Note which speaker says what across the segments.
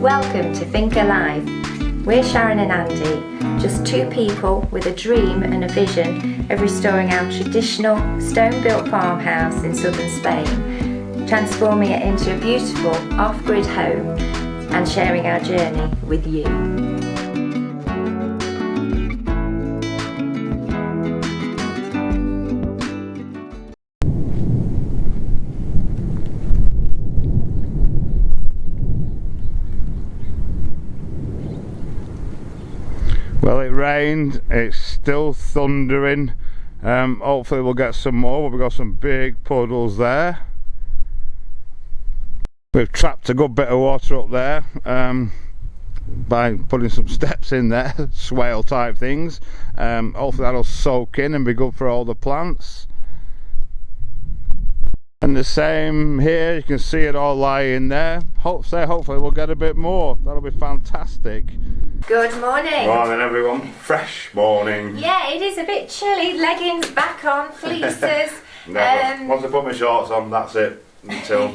Speaker 1: Welcome to Think Alive. We're Sharon and Andy, just two people with a dream and a vision of restoring our traditional stone-built farmhouse in southern Spain, transforming it into a beautiful off-grid home and sharing our journey with you.
Speaker 2: Well, it rained, it's still thundering. Hopefully we'll get some more, but we've got some big puddles there. We've trapped a good bit of water up there by putting some steps in there, swale type things. Hopefully that'll soak in and be good for all the plants. And the same here, you can see it all lying there. Hopefully we'll get a bit more. That'll be fantastic.
Speaker 1: Good morning.
Speaker 2: Morning everyone. Fresh morning.
Speaker 1: Yeah, it is a bit chilly. Leggings back on, fleeces.
Speaker 2: Once I put my shorts on, that's it until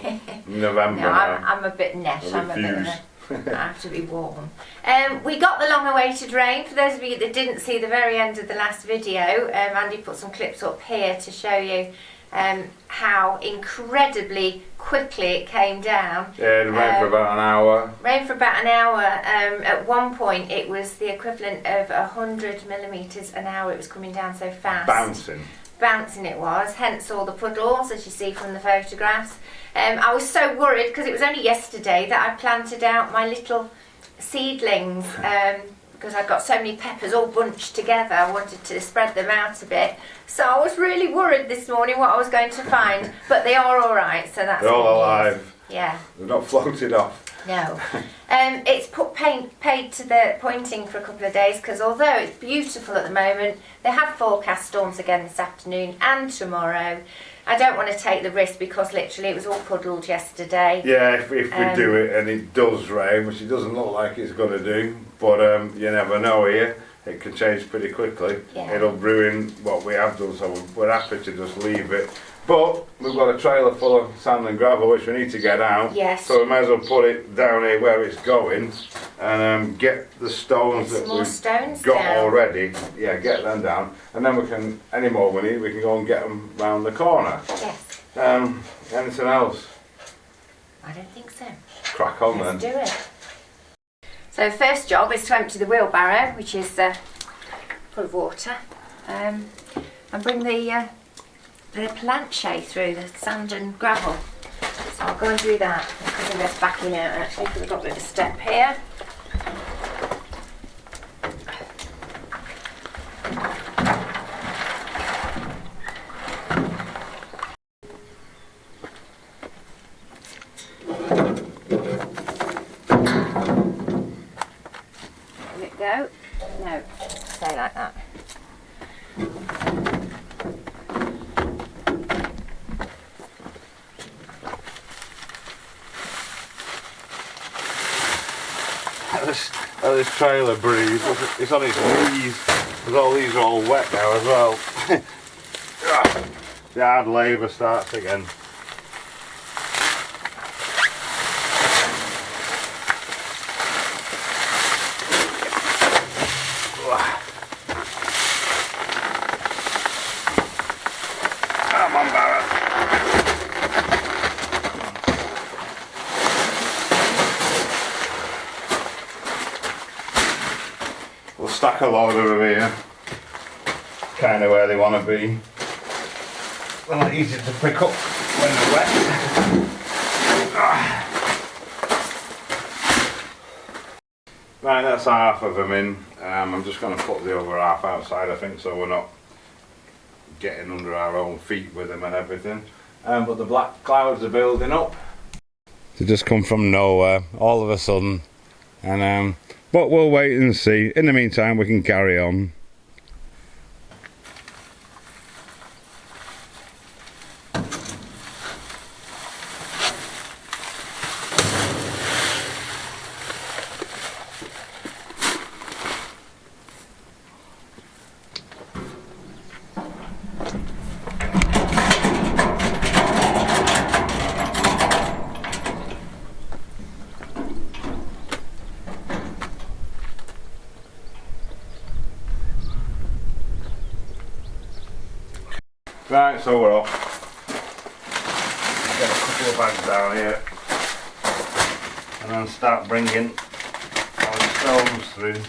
Speaker 2: November.
Speaker 1: No, I'm a bit nesh. I have to be warm. We got the long-awaited rain. For those of you that didn't see the very end of the last video, Andy put some clips up here to show you how incredibly quickly it came down.
Speaker 2: Yeah, it rained for about an hour.
Speaker 1: Rained for about an hour. At one point it was the equivalent of 100 millimetres an hour. It was coming down so fast. Bouncing it was, hence all the puddles as you see from the photographs. I was so worried because it was only yesterday that I planted out my little seedlings because I've got so many peppers all bunched together. I wanted to spread them out a bit, so I was really worried this morning what I was going to find, but they are alright, so that's
Speaker 2: they're all alive.
Speaker 1: Yeah,
Speaker 2: they're not floated off.
Speaker 1: No. It's paid to the pointing for a couple of days because although it's beautiful at the moment, they have forecast storms again this afternoon and tomorrow. I don't want to take the risk because literally it was all puddled yesterday.
Speaker 2: Yeah, if we do it and it does rain, which it doesn't look like it's going to do, but you never know here. It can change pretty quickly.
Speaker 1: Yeah.
Speaker 2: It'll ruin what we have done, so we're happy to just leave it. But we've got a trailer full of sand and gravel which we need to get out.
Speaker 1: Yes.
Speaker 2: So we may as well put it down here where it's going and get the stones that we've got already. Yeah, get them down, and then we can, any more we need, we can go and get them round the corner.
Speaker 1: Yes.
Speaker 2: Anything else?
Speaker 1: I don't think so.
Speaker 2: Crack on then.
Speaker 1: Let's do it. So first job is to empty the wheelbarrow, which is full of water, and bring the planche through the sand and gravel. So I'll go and do that. I think that's backing out actually because I've got a bit of a step here. Let it go. No, stay like that.
Speaker 2: This trailer breathes. It's on its knees because all these are all wet now as well. The hard labour starts again. Come on, Barrett. We'll stack a load of them here, kind of where they want to be. They're not easy to pick up when they're wet. Right, that's half of them in. I'm just going to put the other half outside, I think, so we're not getting under our own feet with them and everything. But the black clouds are building up. They just come from nowhere, all of a sudden. And but we'll wait and see. In the meantime, we can carry on. Right, so we're off. Get a couple of bags down here and then start bringing our stones through.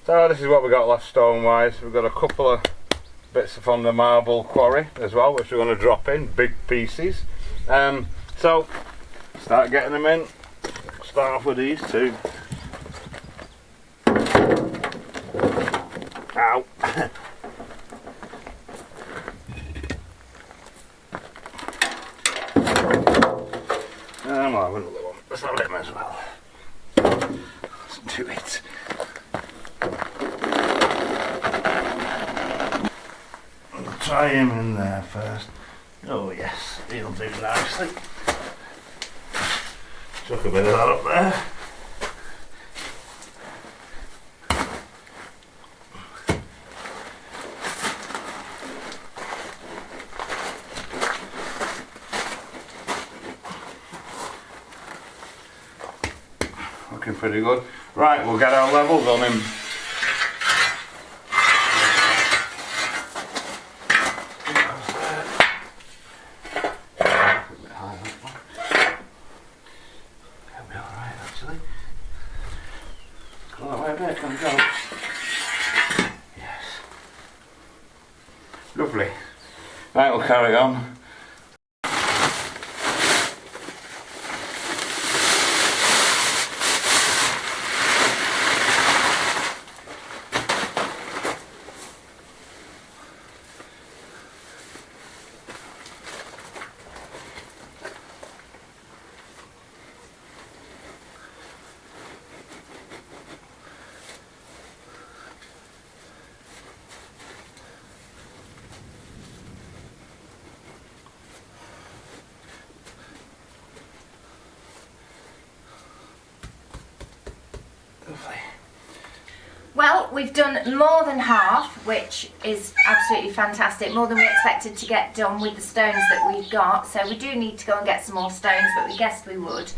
Speaker 2: So this is what we got left stone wise. We've got a couple of bits from the marble quarry as well, which we're going to drop in, big pieces. So start getting them in. Start off with these two. Ow! I'll have another one. Let's have them as well. Let's do it. Try him in there first. Oh yes, he'll do nicely. Chuck a bit of that up there. Looking pretty good. Right, we'll get our levels on him. Yes. Lovely. Right, we'll carry on.
Speaker 1: Well, we've done more than half, which is absolutely fantastic, more than we expected to get done with the stones that we've got. So we do need to go and get some more stones, but we guessed we would.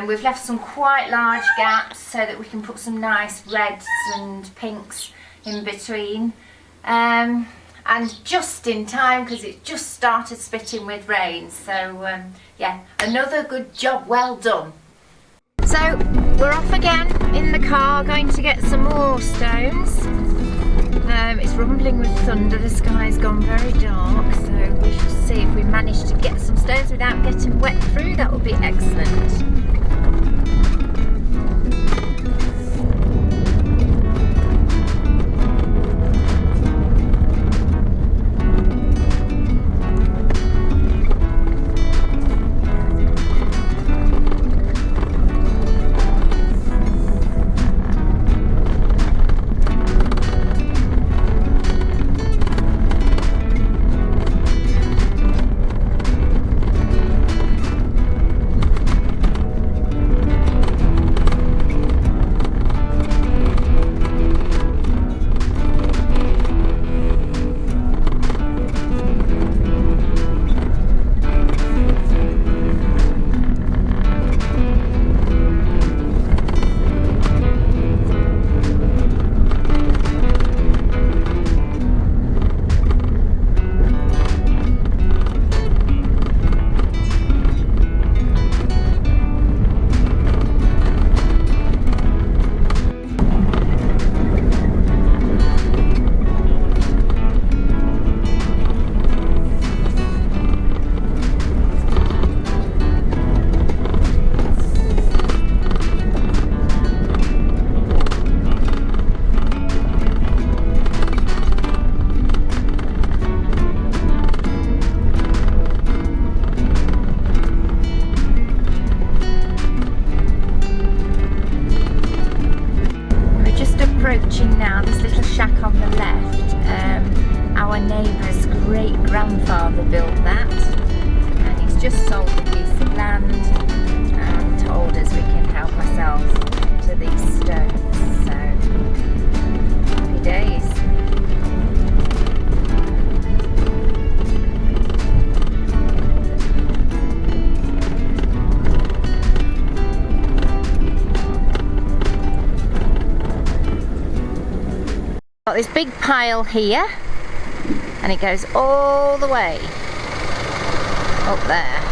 Speaker 1: We've left some quite large gaps so that we can put some nice reds and pinks in between. And just in time, because it just started spitting with rain. So yeah, another good job well done. So we're off again in the car, going to get some more stones. It's rumbling with thunder, the sky's gone very dark, so we shall see if we manage to get some stones without getting wet through. That would be excellent. grandfather built that, and he's just sold a piece of land and told us we can help ourselves to these stones. So happy days. Got this big pile here, and it goes all the way up there.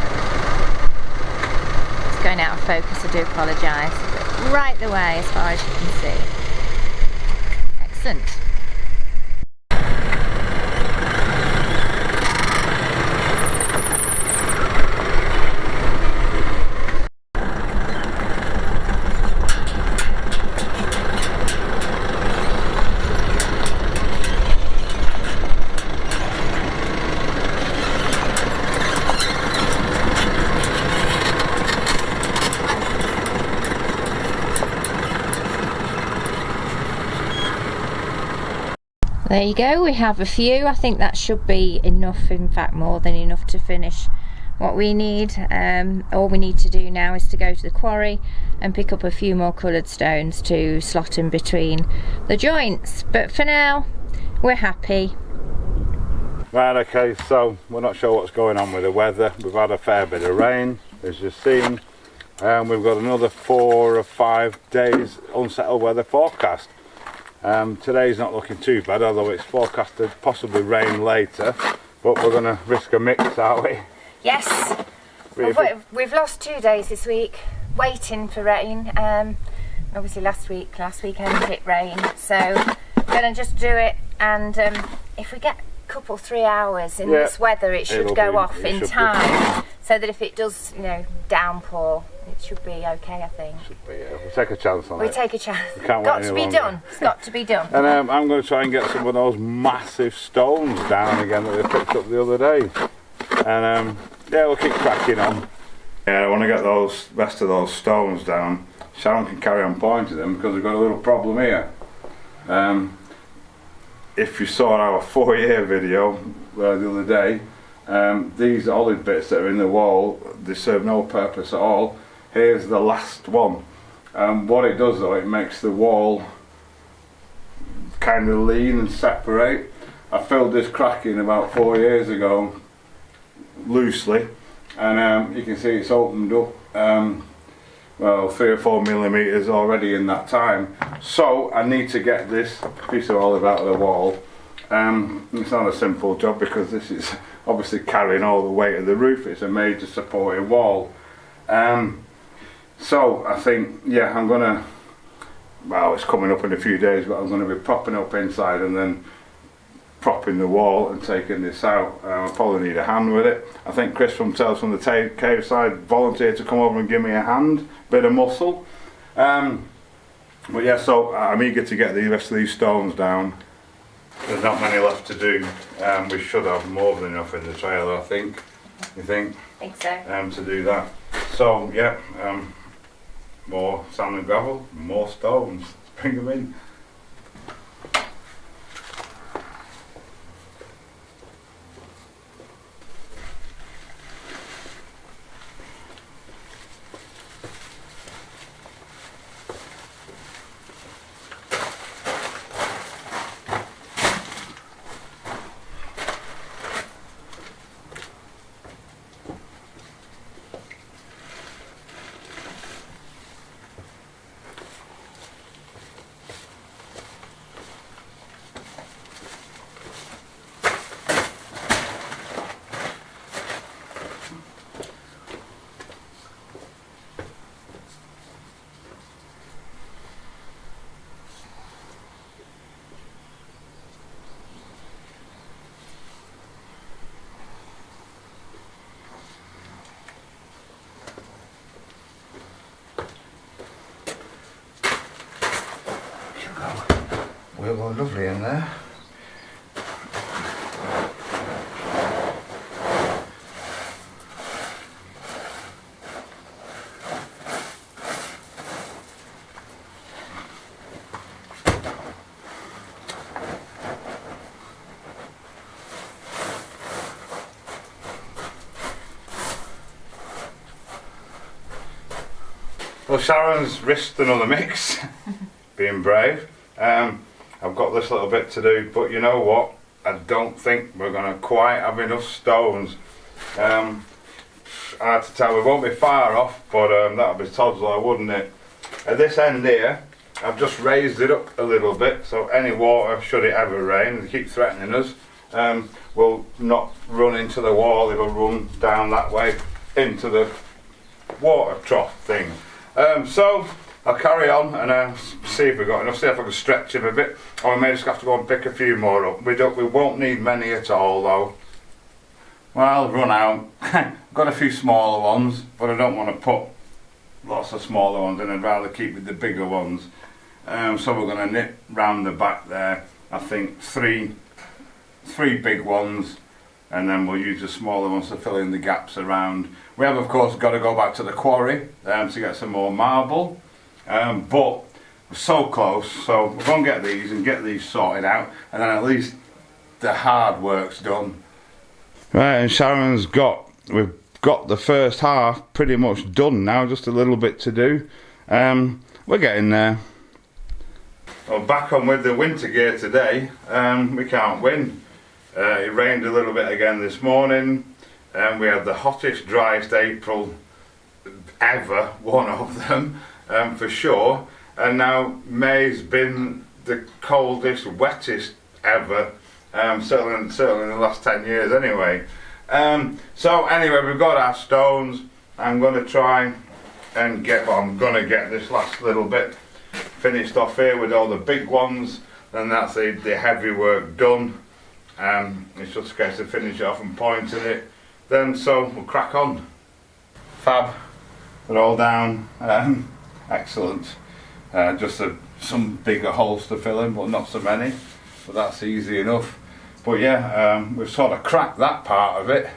Speaker 1: It's going out of focus, I do apologise. But right the way as far as you can see. Excellent. There you go, we have a few. I think that should be enough, in fact more than enough to finish what we need. All we need to do now is to go to the quarry and pick up a few more coloured stones to slot in between the joints. But for now, we're happy.
Speaker 2: Right, okay, so we're not sure what's going on with the weather. We've had a fair bit of rain, as you've seen. We've got another 4 or 5 days unsettled weather forecast. Today's not looking too bad, although it's forecasted possibly rain later, but we're going to risk a mix, aren't we?
Speaker 1: Yes, we've lost 2 days this week waiting for rain. Obviously last weekend it rained, so we're going to just do it, and if we get a couple 3 hours in this weather, it should go off in time, so that if it does, you know, downpour, it should be okay, I think.
Speaker 2: Should be, yeah. We'll take a chance on it.
Speaker 1: We take a chance.
Speaker 2: We can't
Speaker 1: got
Speaker 2: wait
Speaker 1: to
Speaker 2: any
Speaker 1: be
Speaker 2: longer.
Speaker 1: done. It's got to be done.
Speaker 2: And I'm going to try and get some of those massive stones down again that we picked up the other day. And yeah, we'll keep cracking on. Yeah, I want to get those rest of those stones down. Sharon can carry on pointing them because we've got a little problem here. If you saw our 4-year video the other day, these olive bits that are in the wall, they serve no purpose at all. Here's the last one. What it does though, it makes the wall kind of lean and separate. I filled this crack in about 4 years ago, loosely, and you can see it's opened up well 3 or 4 millimeters already in that time. So I need to get this piece of olive out of the wall. It's not a simple job because this is obviously carrying all the weight of the roof. It's a major supporting wall. So I think, yeah, I'm gonna, well, it's coming up in a few days, but I'm going to be propping up inside and then propping the wall and taking this out. I'll probably need a hand with it. I think Chris from Tales from the Cave side volunteered to come over and give me a hand, bit of muscle. But yeah, so I'm eager to get the rest of these stones down. There's not many left to do. We should have more than enough in the trailer, I think. You think?
Speaker 1: I think so.
Speaker 2: To do that. So yeah, more sand and gravel, more stones. Bring them in. We'll go lovely in there. Well, Sharon's risked another mix, being brave. I've got this little bit to do, but you know what? I don't think we're going to quite have enough stones. Hard to tell, we won't be far off, but that would be toddler, wouldn't it? At this end here, I've just raised it up a little bit, so any water, should it ever rain, they keep threatening us, will not run into the wall, it'll run down that way into the water trough thing. So I'll carry on and see if we've got enough, see if I can stretch him a bit, or we may just have to go and pick a few more up. We won't need many at all though. Well, I've run out. Got a few smaller ones, but I don't want to put lots of smaller ones in. I'd rather keep with the bigger ones. So we're going to nip round the back there. I think three big ones, and then we'll use the smaller ones to fill in the gaps around. We have of course got to go back to the quarry to get some more marble, but we're so close, so we're going to get these and get these sorted out, and then at least the hard work's done. Right, and we've got the first half pretty much done now, just a little bit to do. We're getting there. Well, back on with the winter gear today. We can't win. It rained a little bit again this morning, and we had the hottest, driest April ever, one of them, for sure. And now May's been the coldest, wettest ever, certainly in the last 10 years anyway. So anyway, we've got our stones. I'm going to try and I'm going to get this last little bit finished off here with all the big ones, then that's the heavy work done. It's just a case of finishing it off and pointing it, then so we'll crack on. Fab, they're all down. Excellent. Just some bigger holes to fill in, but not so many, but that's easy enough. But yeah, we've sort of cracked that part of it.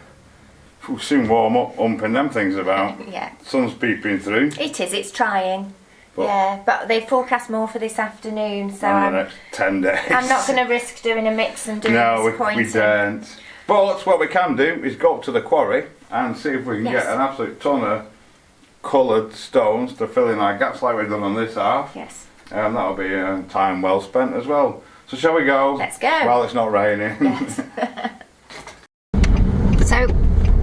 Speaker 2: We'll soon warm up humping them things about.
Speaker 1: Yeah.
Speaker 2: Sun's peeping through.
Speaker 1: It is, it's trying. Yeah, but they forecast more for this afternoon, so
Speaker 2: in the next 10 days.
Speaker 1: I'm not going to risk doing a mix and doing this pointing.
Speaker 2: We don't. But what we can do is go up to the quarry and see if we can get an absolute ton of coloured stones to fill in our gaps like we've done on this half.
Speaker 1: Yes.
Speaker 2: That'll be time well spent as well. So shall we go?
Speaker 1: Let's go.
Speaker 2: While it's not raining.
Speaker 1: Yes. So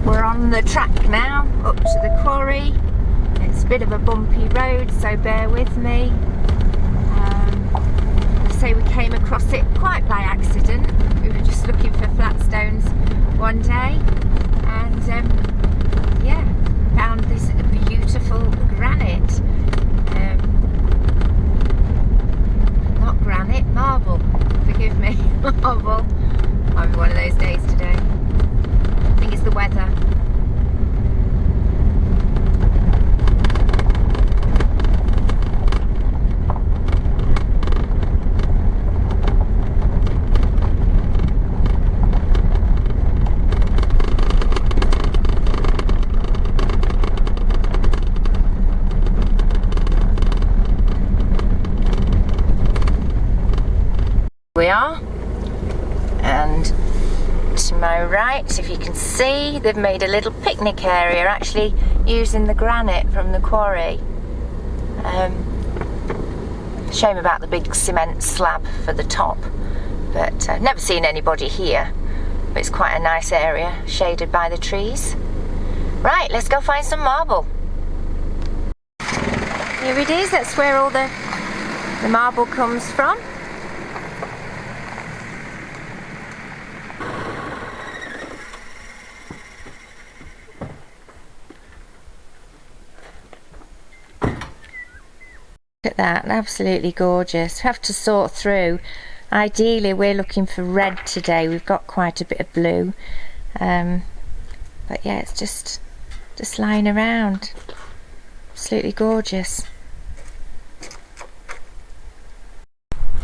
Speaker 1: we're on the track now, up to the quarry. It's a bit of a bumpy road, so bear with me. I say we came across it quite by accident. We were just looking for flat stones one day, and yeah, found this beautiful granite. Not granite, marble. Forgive me, marble. Might be one of those days today. I think it's the weather. We are, and to my right, if you can see, they've made a little picnic area actually using the granite from the quarry. Shame about the big cement slab for the top, but I've never seen anybody here, but it's quite a nice area shaded by the trees. Right, let's go find some marble. Here it is, that's where all the marble comes from. Look at that, absolutely gorgeous. Have to sort through. Ideally we're looking for red today, we've got quite a bit of blue, but yeah, it's just lying around. Absolutely gorgeous.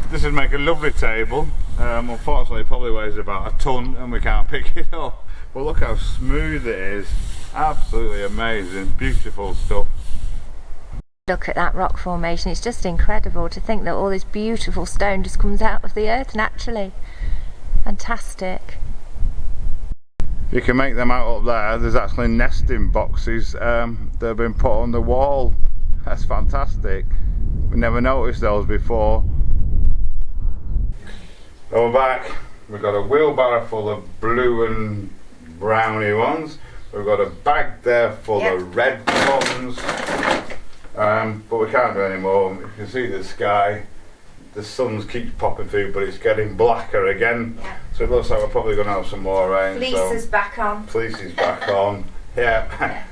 Speaker 2: This would make a lovely table. Unfortunately it probably weighs about a ton and we can't pick it up, but look how smooth it is. Absolutely amazing, beautiful stuff.
Speaker 1: Look at that rock formation, it's just incredible to think that all this beautiful stone just comes out of the earth naturally. Fantastic.
Speaker 2: You can make them out up there. There's actually nesting boxes that have been put on the wall That's fantastic. We never noticed those before. Over back, we've got a wheelbarrow full of blue and browny ones. We've got a bag there full of red ones. But we can't do any more. You can see the sky. The sun keeps popping through, but it's getting blacker again.
Speaker 1: Yeah.
Speaker 2: So it looks like we're probably going to have some more rain.
Speaker 1: Fleece is back on.
Speaker 2: Fleece is back on. Yeah.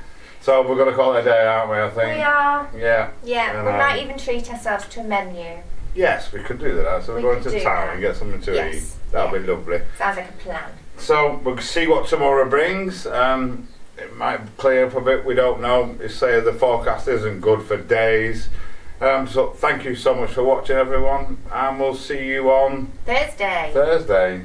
Speaker 2: So we're going to call it a day, aren't we, I think?
Speaker 1: We are.
Speaker 2: Yeah.
Speaker 1: Yeah,
Speaker 2: And,
Speaker 1: we might even treat ourselves to a menu.
Speaker 2: Yes, we could do that. So we're going to town and get something to eat. That'll be lovely.
Speaker 1: Sounds like a plan.
Speaker 2: So we'll see what tomorrow brings. It might clear up a bit, we don't know. It's saying the forecast isn't good for days. So thank you so much for watching, everyone, and we'll see you on
Speaker 1: Thursday.
Speaker 2: Thursday.